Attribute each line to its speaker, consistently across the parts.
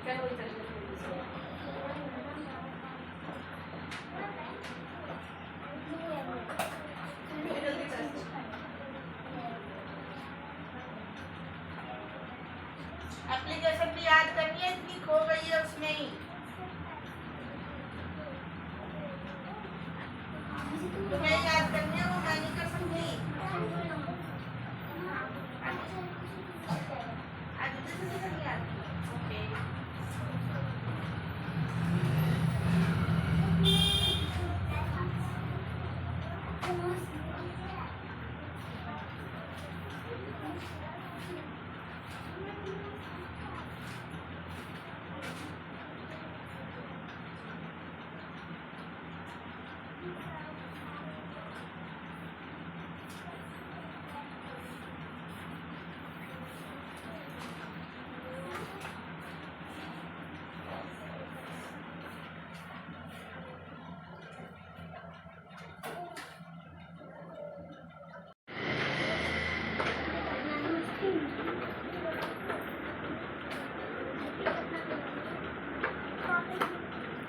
Speaker 1: Application भी याद करनी है, इतनी खो गई है उसमें ही। तुम्हें याद करनी है, वो मैं नहीं कर सकती।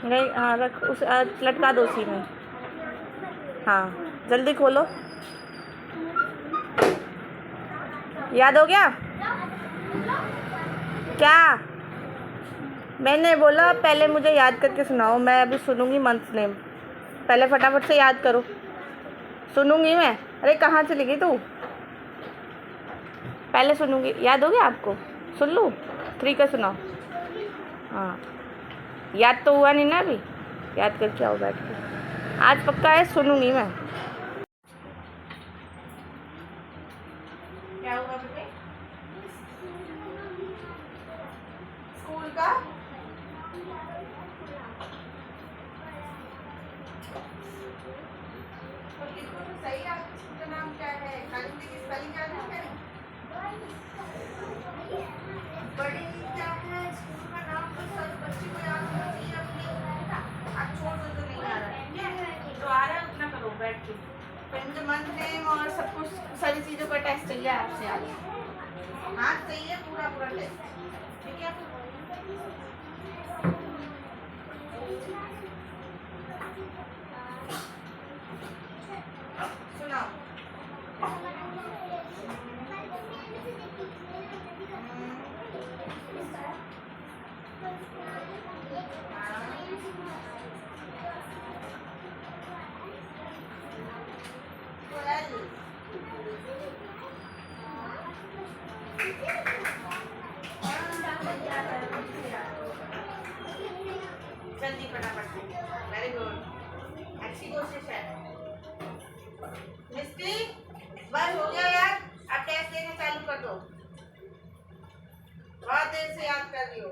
Speaker 1: नहीं, हाँ रख, उस लटका दो उसी में। हाँ जल्दी खोलो। याद हो गया क्या? मैंने बोला पहले मुझे याद करके सुनाओ, मैं अभी सुनूंगी मंथ नेम। पहले फटाफट से याद करो, सुनूंगी मैं। अरे कहाँ चली गई तू? पहले सुनूंगी। याद हो गया आपको? सुन लूँ? 3 का सुनाओ। हाँ याद तो हुआ नहीं ना अभी, याद करके आओ बैठ के। आज पक्का है, सुनूंगी मैं। क्या हुआ बेटे? स्कूल का तो लिखो तो सही, आपके स्कूल का नाम क्या है? खाली की स्पेलिंग याद है क्या? बड़ी क्या है स्कूल का नाम? तो सब बच्चे को याद होना चाहिए अपने। आप छोड़ दो जो नहीं आ रहा है, ठीक है? जो आ रहा है उतना करो बैठ के। फिर मुझे मंथ नेम और सब कुछ, सारी चीज़ों का टेस्ट चाहिए आपसे आज। हाँ चाहिए पूरा पूरा टेस्ट, ठीक है? सुनाओ। जल्दी फटाफट से, वेरी गुड, अच्छी कोशिश है। मिस्टी बस हो गया यार, अब टेस्ट देना चालू कर दो। बहुत देर से याद कर रही हो।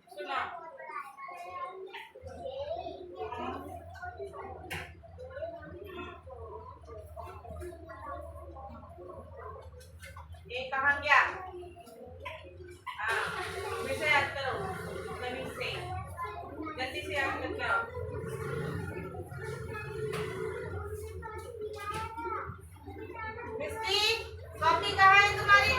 Speaker 1: सुना ये कहाँ गया? हाँ, फिर से याद करो, जमीन से जल्दी से याद करके आओ। मिस्टी, कॉपी कहाँ है तुम्हारी?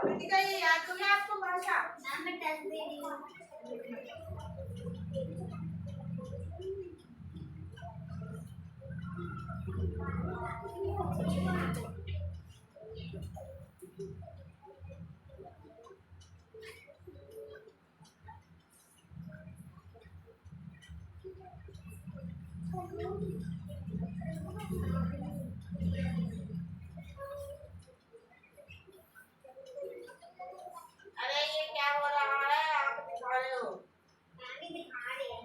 Speaker 1: कृतिका, ये याद हो गया आपको भाषा? मैम मैं टेस्ट दे रही हूँ। अरे ये क्या हो रहा है? आप दिखा रहे हो? मैं दिखा रही हूँ।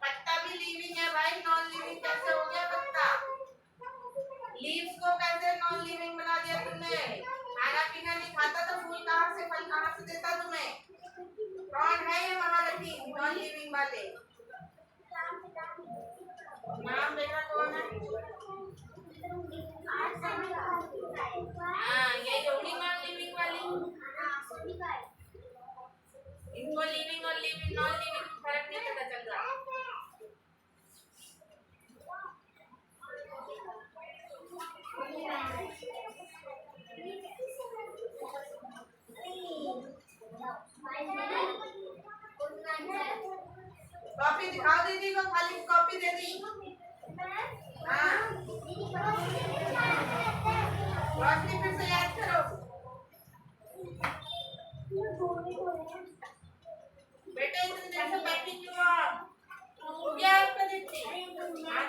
Speaker 1: पत्ता भी लिविंग है भाई, नॉन लिविंग कैसे हो गया पत्ता? लीव्स को कैसे नॉन लिविंग बना दिया तुमने? खाना पीना नहीं खाता तो फूल कहाँ से, फल कहाँ से देता तुम्हें? कौन है ये महारथी नॉन लिविंग वाले? नाम देखा कौन है? हाँ, ये जोड़ी नॉन लिविंग वाली। इनको लिविंग और लिविंग नॉन लिविंग फर्क नहीं पता चल रहा। कॉपी दिखाओ दीदी को, खाली कॉपी दे दी। हाँ, रोशनी फिर से याद करो। बेटे इतने देर से बैठी क्यों हो? हो गया आपका देखते? आ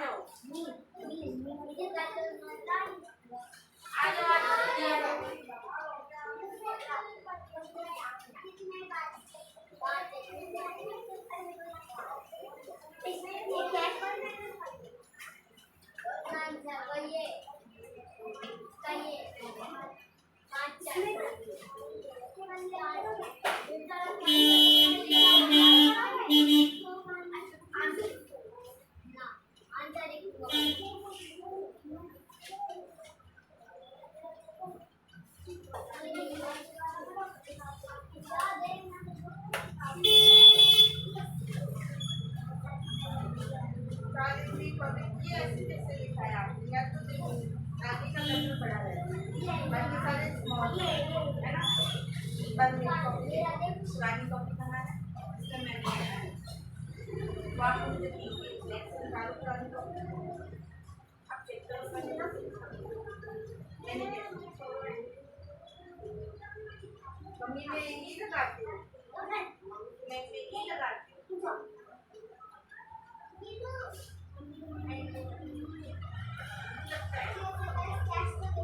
Speaker 1: जाओ, आ जाओ, आ जाओ। पुरानी कॉपी कहाँ है? इसमें मैंने आप मुझे निकालो पुरानी कॉपी। आप चेक करो मैंने ना मम्मी ने यही लगाती हूँ, मैं यही लगाती हूँ।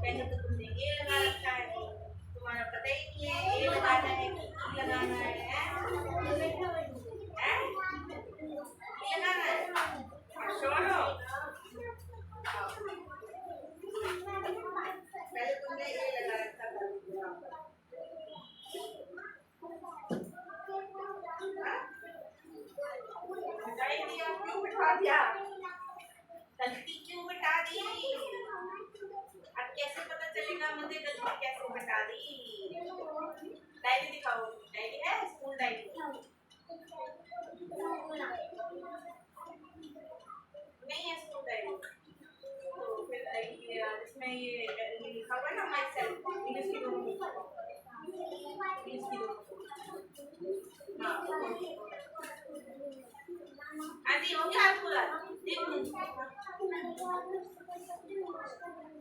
Speaker 1: पहले तो तुमने ये लगा रखा है, तुम्हारा पता ही नहीं है ये लगाना है कि लगाना है, लगाना है। छोड़ो, पहले तुमने ये लगा रखा था।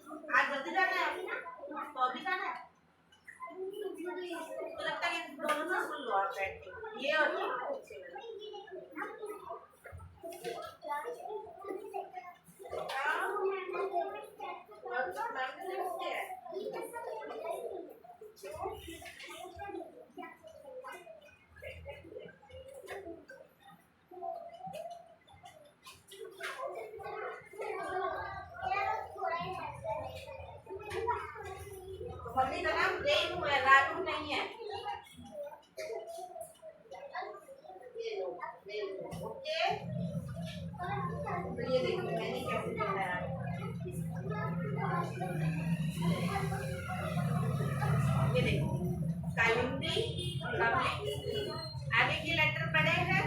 Speaker 1: आज जल्दी जाना है तो अभी जाना है तो लगता है कि दोनों से सुन लो आप बैठ के ये और मम्मी का नाम रेनू है, रानू नहीं है। ओके तो ये देखो मैंने कैसे बनाया। ये देखो कालिंदी आगे की लेटर बड़े हैं,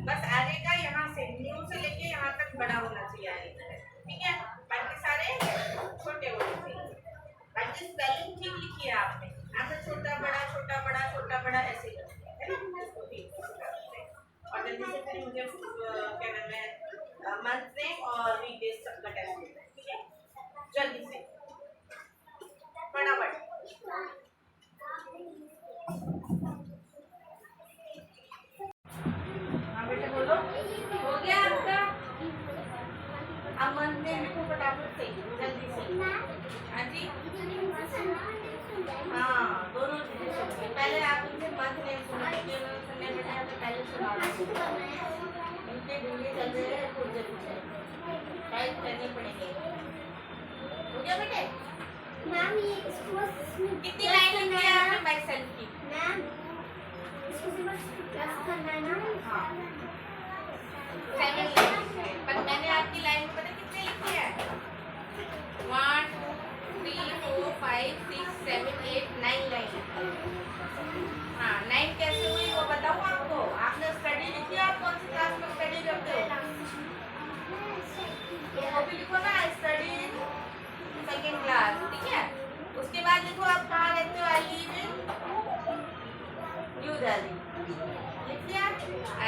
Speaker 1: बस आगे का यहाँ से न्यू से लेके यहाँ तक बड़ा होना चाहिए आगे, ठीक है। बाकी सारे छोटे होने चाहिए। बाकी स्पेलिंग ठीक लिखी है आपने, आपने छोटा बड़ा ऐसे ही है ना। और जल्दी से फिर मुझे क्या नाम है मंथ नेम और वीक डेज सबका टेस्ट देना है, ठीक है। जल्दी से फटाफट। हाँ बेटा बोलो, हो गया आपका? अब मंथ नेम लिखो फटाफट से, जल्दी से। हाँ जी हाँ, दोनों पहले आप उनसे मंथ नेम सुनो, क्योंकि उन्होंने सुनने बैठा तो पहले सुना उनके ढूंढे चल रहे हैं खुद जल्दी टाइप करनी पड़ेगी। हो गया बेटे?
Speaker 2: मैम ये इसको
Speaker 1: कितनी लाइन लिखी है आपने बाइक सेल्फ की?
Speaker 2: मैम इसको बस प्लस करना है ना।
Speaker 1: हाँ 7 लाइन, पर मैंने आपकी लाइन में पता कितने लिखी है? 1 2 3 4 5 6 7 8 9 लाइन। हाँ 9 कैसे हुई वो बताऊँ आपको? आपने स्टडी लिखी है, आप कौन सी क्लास में स्टडी करते हो? तो वो भी लिखो ना, स्टडी इन सेकेंड क्लास, ठीक है। उसके बाद लिखो आप कहाँ रहते हो, I live in new Delhi, लिख लिया?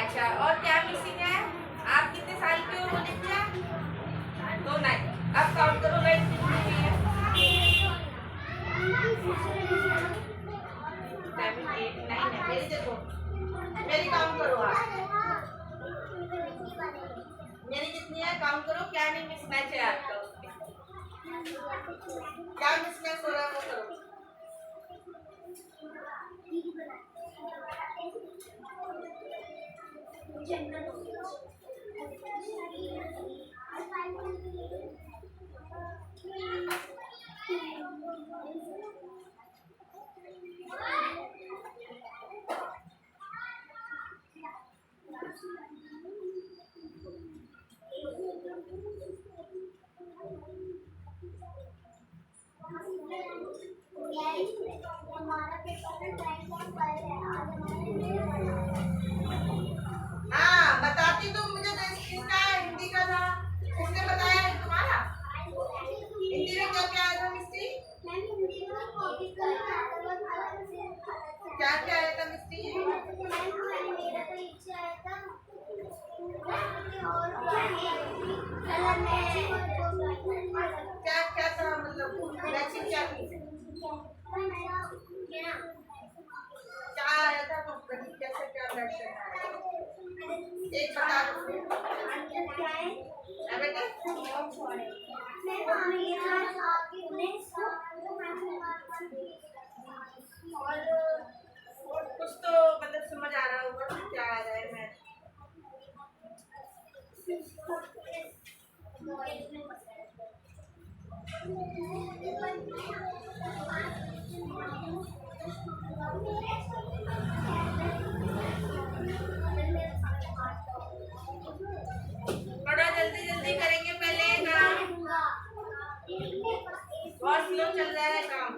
Speaker 1: अच्छा और क्या मिसिंग है? आप कितने साल के हो वो लिख लिया? तो 9। अब काउंट करो लाइन कितनी हुई है? 7 8 9 है। मेरी देखो, मेरी काउंट करो आप, मेरी कितनी है काउंट करो। क्या नहीं मिसमैच है आपका उसमें, क्या मिसमैच हो रहा है वो करो। हाँ बताती तो मुझे किसका हिंदी का था, किसने बताया है तुम्हारा? हिंदी में क्या क्या आया था मिस्त्री? क्या क्या आया था मिस्त्री? क्या क्या था, मतलब मैचिंग क्या थी? क्या आया था तो कैसे क्या बैठ करना है एक बता कुछ तो मतलब समझ आ रहा होगा क्या आ रहा है। मैं थोड़ा जल्दी जल्दी करेंगे पहले काम, बहुत स्लो चल रहा है काम।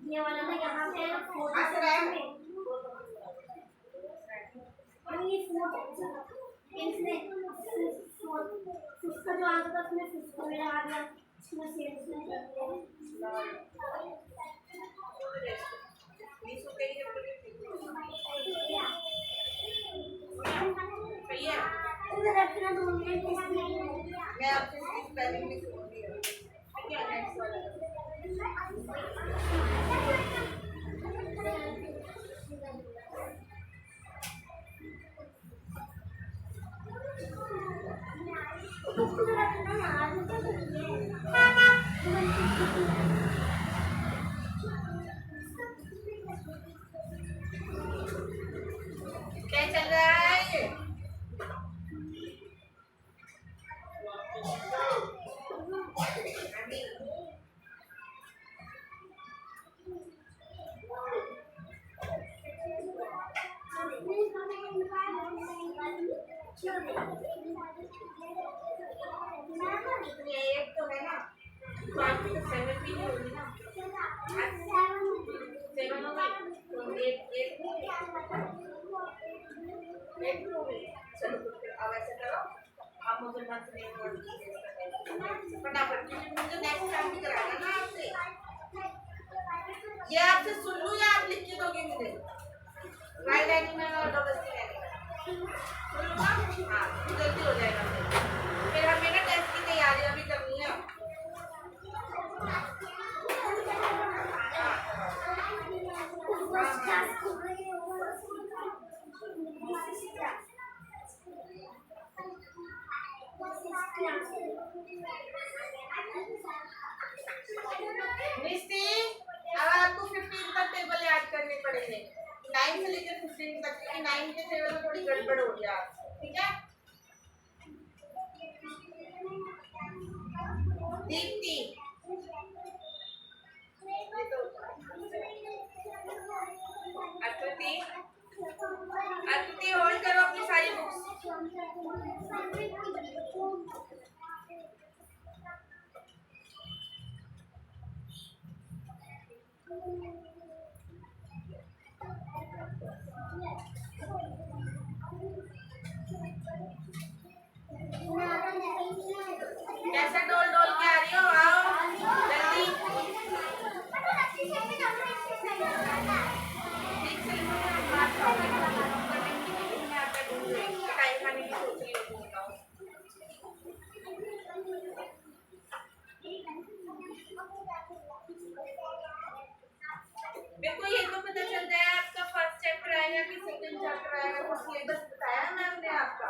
Speaker 2: ये वाला ना यहाँ पे इसमें इसका जो आंसर था उसमें 50 में लगा दिया, इसमें सेल्स में कर दिया। इधर रखना 2 मिनट
Speaker 1: मैं आपसे स्पेलिंग भी सुनूंगी। ठीक है, नेक्स्ट वाला
Speaker 2: इसको रखना यार,
Speaker 1: क्या चल रहा है ये? एक तो है ना, तो आपकी तो 7 भी नहीं होगी ना, 7 हो गई तो 8 हो गई। चलो तो फिर अब ऐसे करो, आप मुझे मत नहीं फटाफट, मुझे नेक्स्ट टाइम भी कराना ना आपसे। ये आपसे सुन लूँ या आप लिख के दोगे मुझे? राइट एनिमल और डबल सी एनिमल सुन लूँ ना? हाँ, जल्दी हो जाएगा। फिर हमें ना टेस्ट की तैयारी अभी करनी है। निस्ती, अब आपको 15 तक टेबल याद करने पड़ेंगे, 9 से लेकर 15 तक, क्योंकि 9 के टेबल में थोड़ी गड़बड़ हो गया। ठीक है, दीप्ति आकृति आकृति होल्ड करो अपनी सारी बुक्स। कैसे डोल डोल के आ रही हो? आओ जल्दी। ठीक से बात करो, मैं आपका ढूंढ रही हूँ, टाइम खाने की सोच रही हूँ, बताओ। मेरे को ये तो पता चल जाए आपका फर्स्ट चैप्टर आएगा कि सेकंड चैप्टर आएगा, वो सिलेबस बताया मैम ने आपका?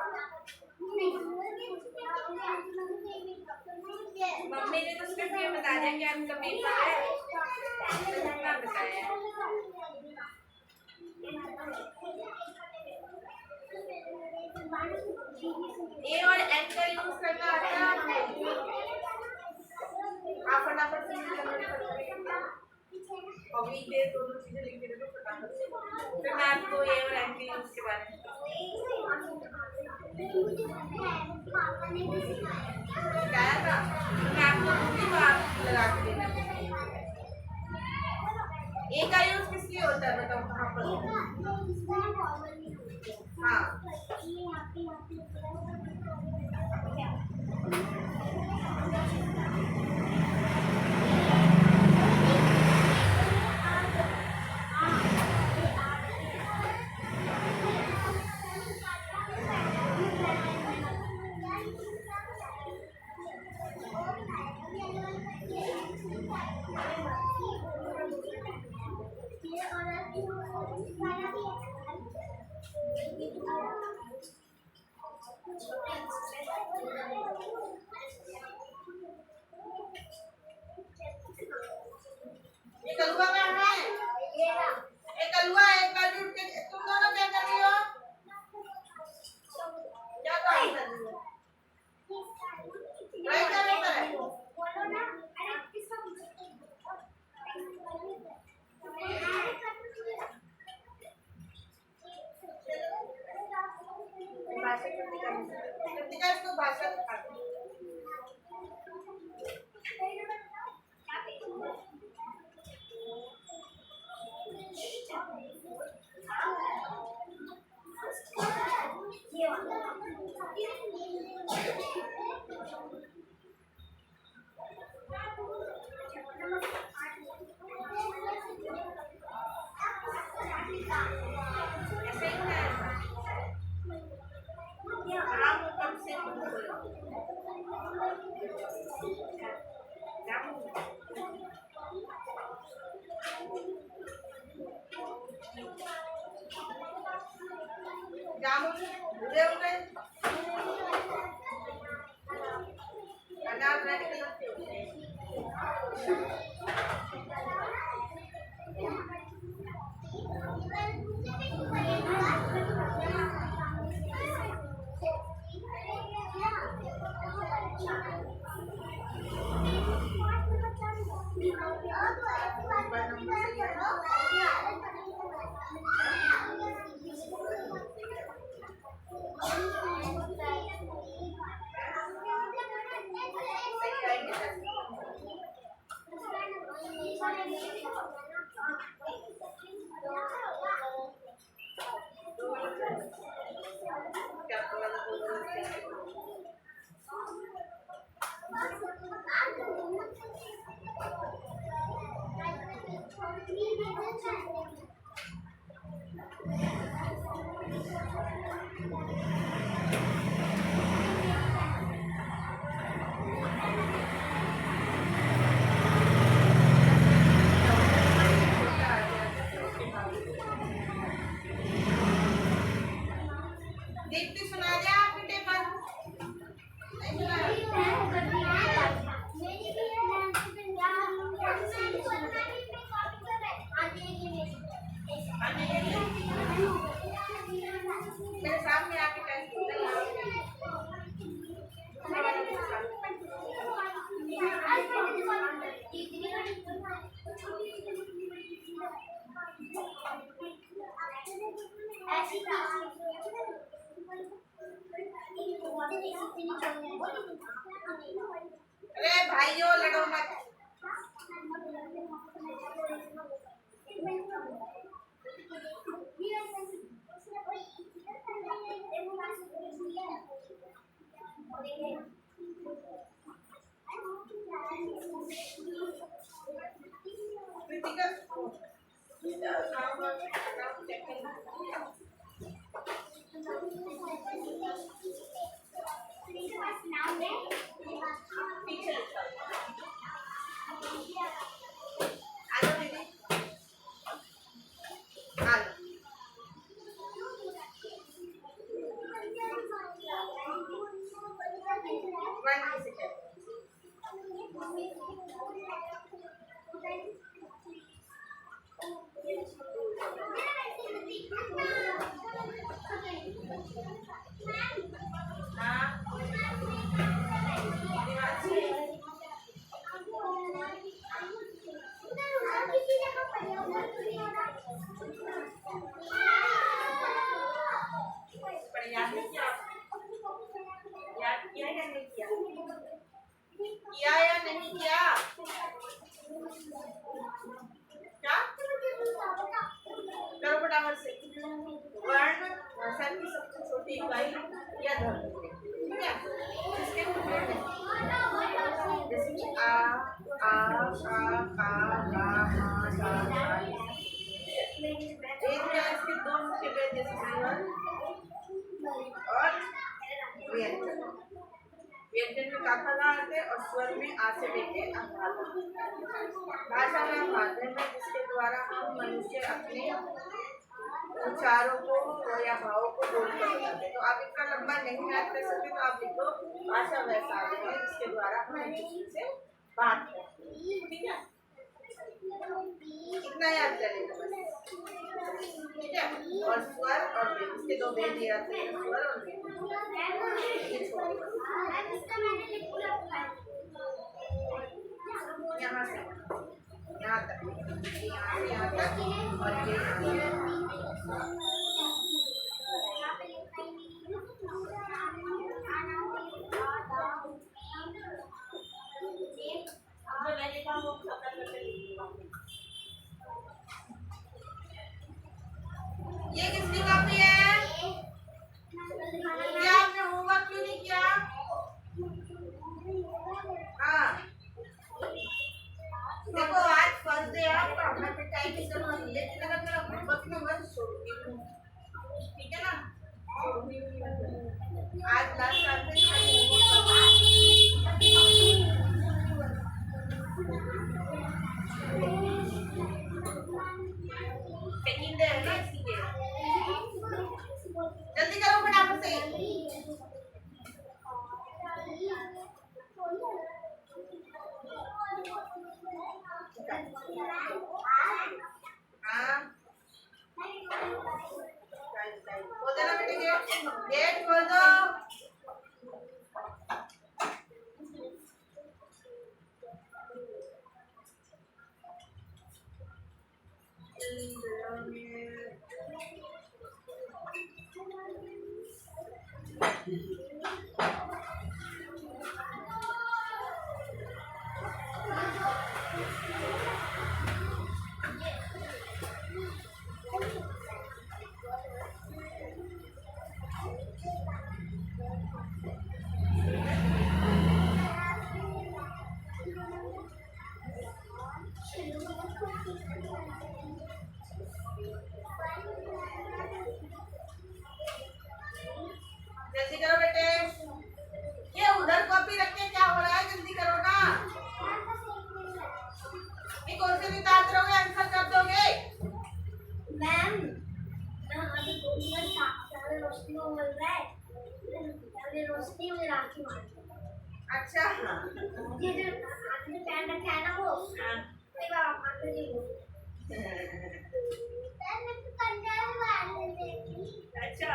Speaker 1: मम्मी ने तो सिर्फ ये बता दिया कि आपका पेपर है, कितना बताया। ए और एन का यूज करना आता है आपको? आप फटाफट से और वीकडेज दोनों चीजें लिख के दो फटाफट से, फिर मैं आपको ए और एन के यूज के बारे में बताया था, तो मैं आपको दूंगी तो आप लगा के देना। ए का यूज किस लिए होता है बताओ, कहाँ पर? हाँ, जामुन भूरे हो गए, अनार रेड कलर के होते हैं। दीप्ति सुना दे आपके पेपर नहीं मेरे सामने आके टेस्ट अरे भाइयों लड़ो मत। किया या नहीं किया? क्या करो फटाफट से। वर्ण भाषा की सबसे छोटी इकाई या ध्वनि, ठीक है? इसके जैसे कि आ का मा सा धा। एक या इसके दो मुख्य भेद जैसे स्वर और व्यंजन। व्यंजन में काफला आते हैं और स्वर में आ से लेके अंधारा। भाषा का माध्यम है जिसके द्वारा हम मनुष्य अपने विचारों को या भावों को बोल कर बताते हैं। तो आप इतना लंबा नहीं याद कर सकते तो आप लिखो भाषा वैसा है जिसके द्वारा हम एक दूसरे से बात करते हैं, ठीक है? इतना याद करेंगे बस, ठीक है? और स्वर और वेद, इसके दो भेद याद करेंगे, स्वर और वेद। यहाँ से यहाँ तक, यहाँ से यहाँ तक और ये ये किसकी कॉपी है? क्या आपने होमवर्क क्यों नहीं किया? हाँ देखो आज फर्स्ट डे है, तो अपना पिटाई गेट खोल दो। जल्दी करो बेटे। ये उधर कॉपी रख के क्या हो रहा है? जल्दी करो ना। ये कौन से भी ताज रहोगे? आंसर कब दोगे?
Speaker 2: मैम अभी रोशनी को बोल रहा है रोशनी मुझे राखी मार।
Speaker 1: अच्छा
Speaker 2: ये जो आपने पहन रखा है ना वो एक बार आप आंसर दे दो। मैं तो कंगाल मार देती।
Speaker 1: अच्छा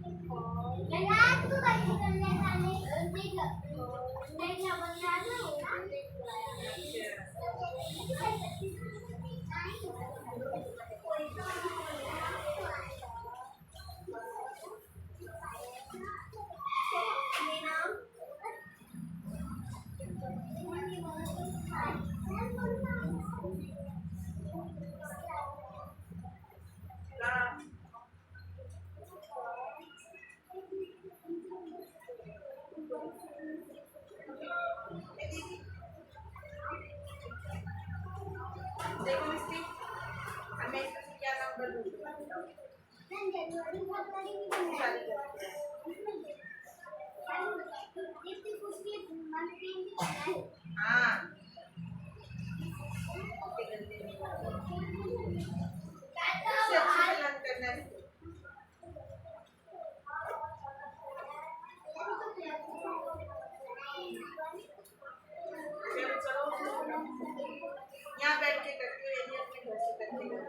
Speaker 2: मैं रात को बच्चे करने खाने देख नहीं क्या बन रहा है ना
Speaker 1: देखो मिस्टी, हमें इसमें क्या नंबर दूंगा? हाँ अच्छे से लर्न करना है। चलो यहाँ बैठ के करते हो यदि अपने घर से करते हो।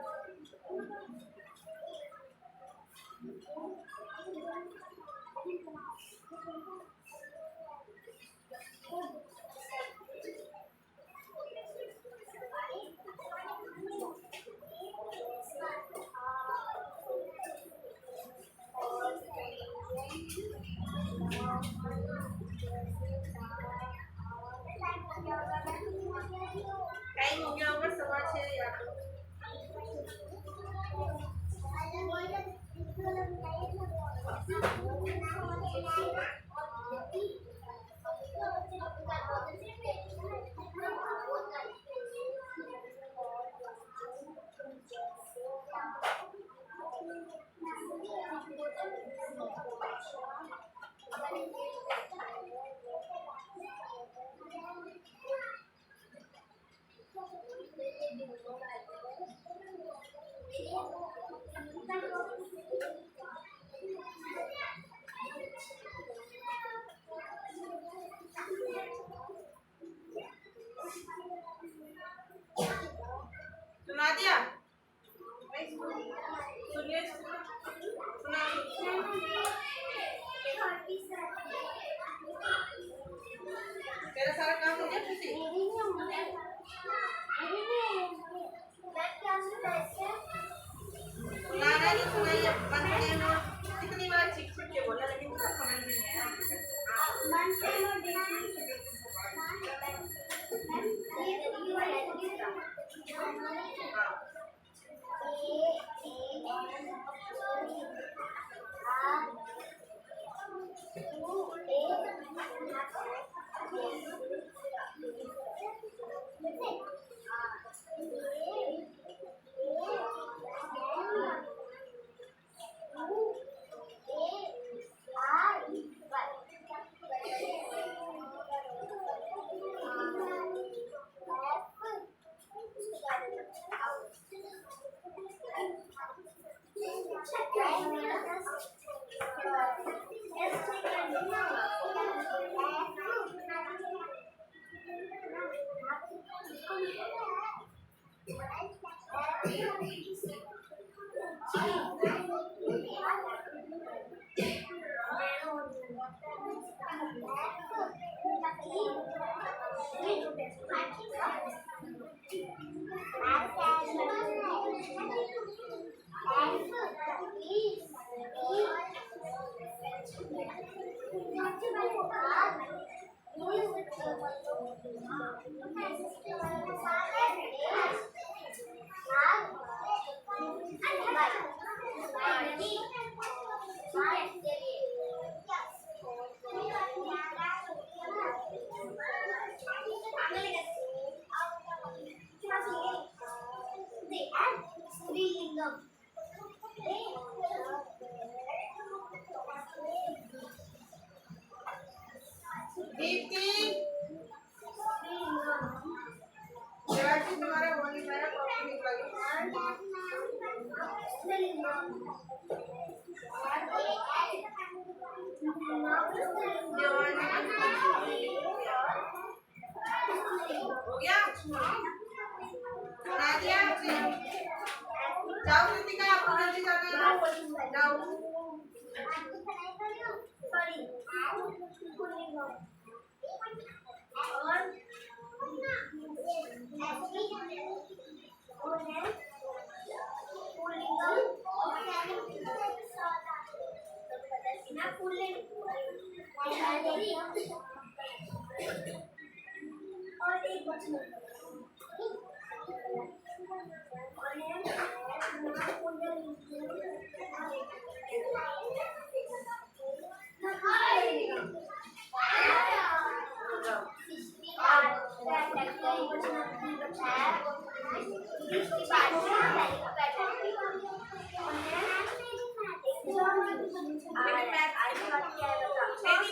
Speaker 1: टाइम हो गया होगा 6:15 या तो। सुना दिया? सुनिए सुना। तेरा सारा काम हो गया खुशी? सुनाना नहीं सुनाइए बंद करिए नोट। कितनी बार चीख चीख के बोला लेकिन उसका समझ में नहीं आया। दीप्ति देवांशी तुम्हारा वो निकला कॉपी निकला हो गया नादिया जाओ कृतिका आपको जल्दी जाना है जाओ
Speaker 2: और एक बचना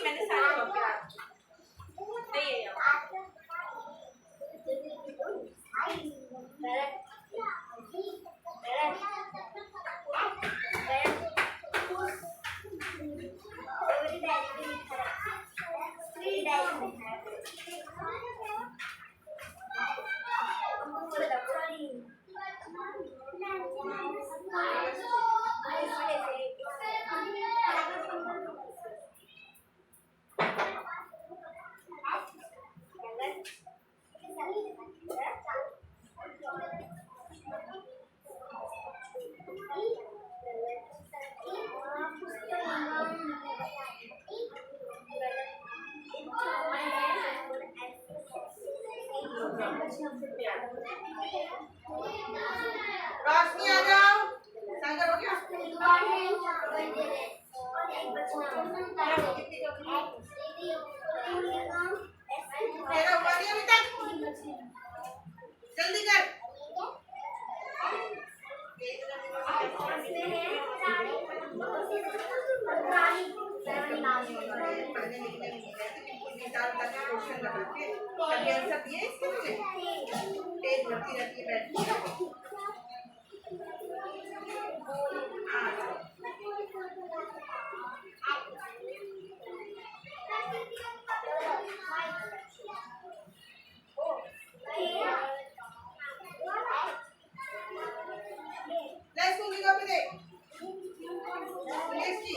Speaker 1: मैंने सारी कॉपी नहीं है रोशनी आ जाओ सागर हो गया तेरा हुआ नहीं अभी तक जल्दी कर पढ़ने लिखने में नहीं रहते बिल्कुल निकाल करके क्वेश्चन लगा के कभी आंसर दिए इसके मुझे तेज भरती रहती है बैठ लेट्स गो गिव अप देख लेट्स सी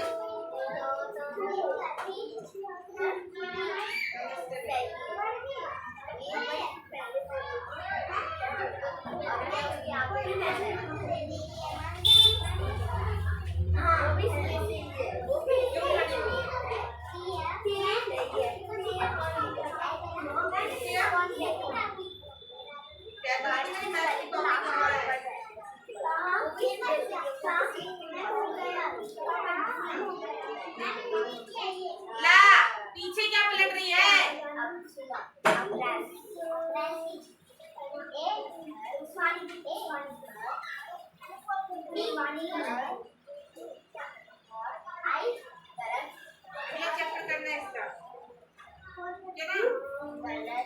Speaker 1: ला पीछे क्या पलट रही है चेक करना है इसका क्या ना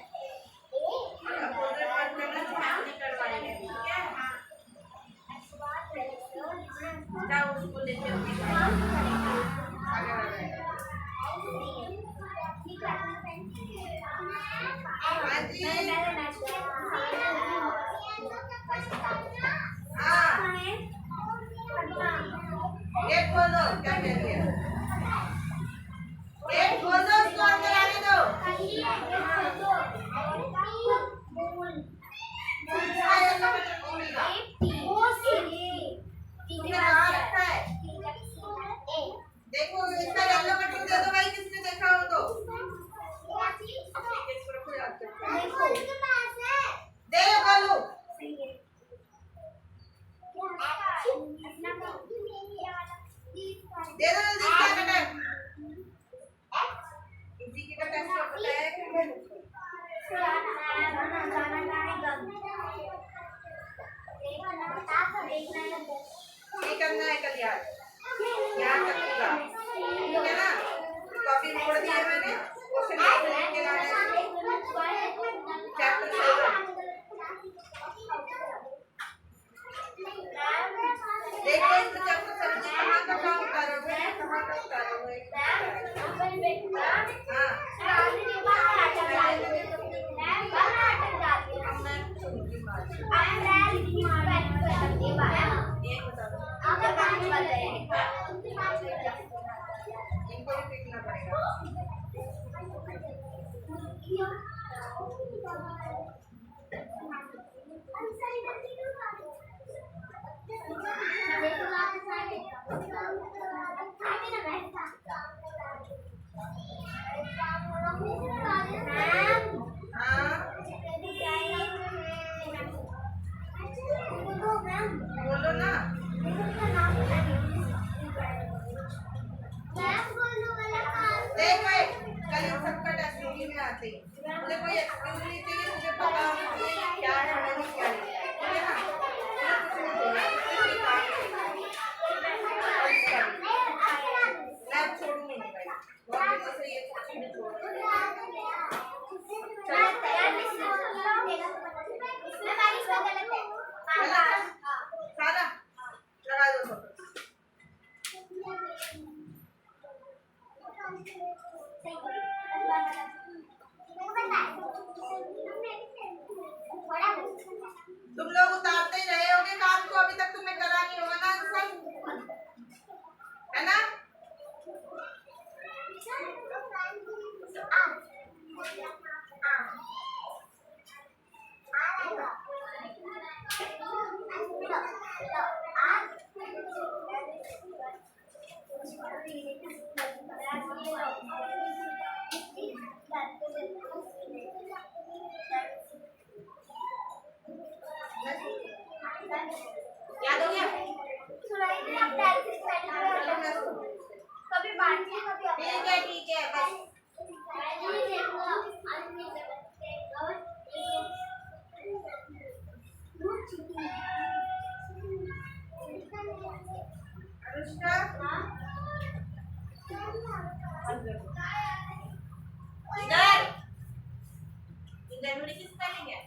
Speaker 1: जाओ उसको लेते गेट खोल दो क्या कह रही है गेट खोल दो उसको अंदर आने दो ये करना है कल याद तक पूरा, ठीक है ना। कॉपी मोड़ दिया मैंने, क्वेश्चन पेपर लिख के लाना है, चैप्टर 7। देखो इस चैप्टर 7 कहाँ का काम करोगे, कहाँ का करोगे। इनको भी सीखना पड़ेगा। बोलो ना। देख भाई, कल इन सबका टेस्ट होगी में आते ही मुझे कोई एक्सक्यूज नहीं चाहिए, मुझे पता होना चाहिए क्या है और नहीं क्या है, ठीक है ना। मैं छोड़ूंगी नहीं भाई, बहुत अच्छे से ये छोड़ सारा लगा दो सब। तुम लोग उतारते ही रहे होगे काम को, अभी तक तुमने करा नहीं होगा ना आंसर, है ना। याद हो गया?
Speaker 2: कभी बांटने कभी
Speaker 1: ठीक है बस। अनुष्का इधर इधर मुझे किस स्पेलिंग है?